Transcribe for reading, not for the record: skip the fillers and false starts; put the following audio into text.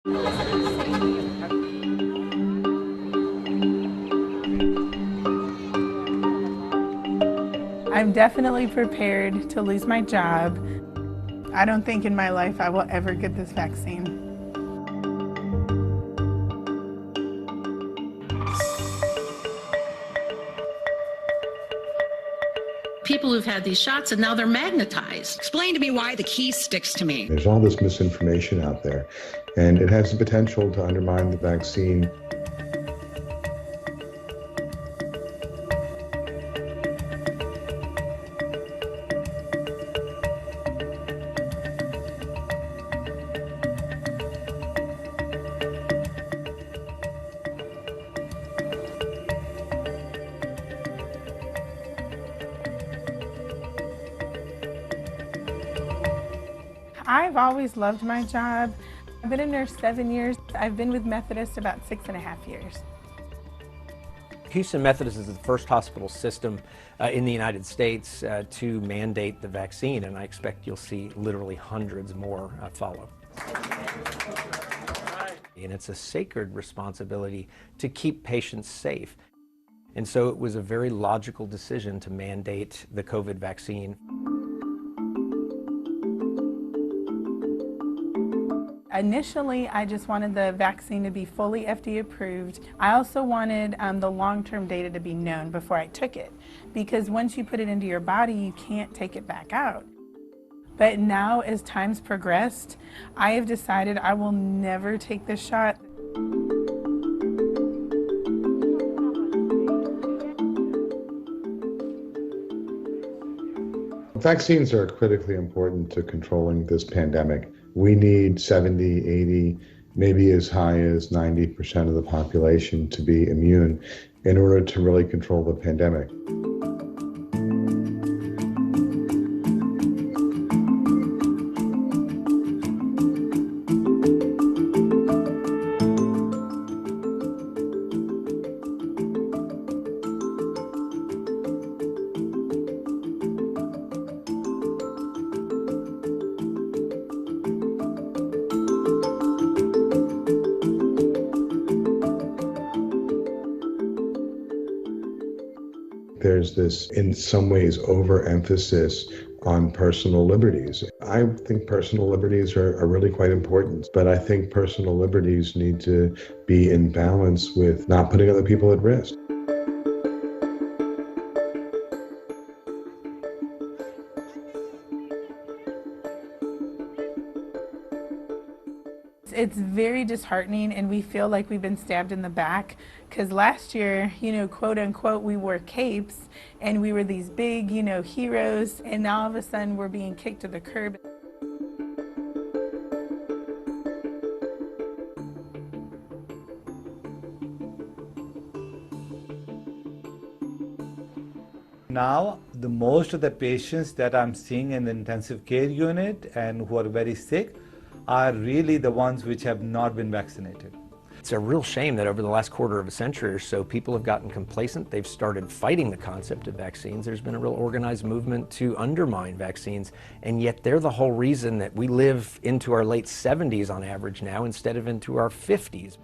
I'm definitely prepared to lose my job. I don't think in my life I will ever get this vaccine. People who've had these shots and now they're magnetized. Explain to me why the key sticks to me. There's all this misinformation out there, and it has the potential to undermine the vaccine. I've always loved my job. I've been a nurse 7 years. I've been with Methodist about 6.5 years. Houston Methodist is the first hospital system in the United States to mandate the vaccine, and I expect you'll see literally hundreds more follow. And it's a sacred responsibility to keep patients safe. And so it was a very logical decision to mandate the COVID vaccine. Initially, I just wanted the vaccine to be fully FDA approved. I also wanted the long-term data to be known before I took it, because once you put it into your body, you can't take it back out. But now, as time's progressed, I have decided I will never take this shot. Vaccines are critically important to controlling this pandemic. We need 70, 80, maybe as high as 90% of the population to be immune in order to really control the pandemic. There's this, in some ways, overemphasis on personal liberties. I think personal liberties are really quite important, but I think personal liberties need to be in balance with not putting other people at risk. It's very disheartening, and we feel like we've been stabbed in the back, because last year, quote unquote, we wore capes and we were these big, heroes, and now all of a sudden we're being kicked to the curb. Now, most of the patients that I'm seeing in the intensive care unit and who are very sick are really the ones which have not been vaccinated. It's a real shame that over the last quarter of a century or so, people have gotten complacent. They've started fighting the concept of vaccines. There's been a real organized movement to undermine vaccines, and yet they're the whole reason that we live into our late 70s on average now instead of into our 50s.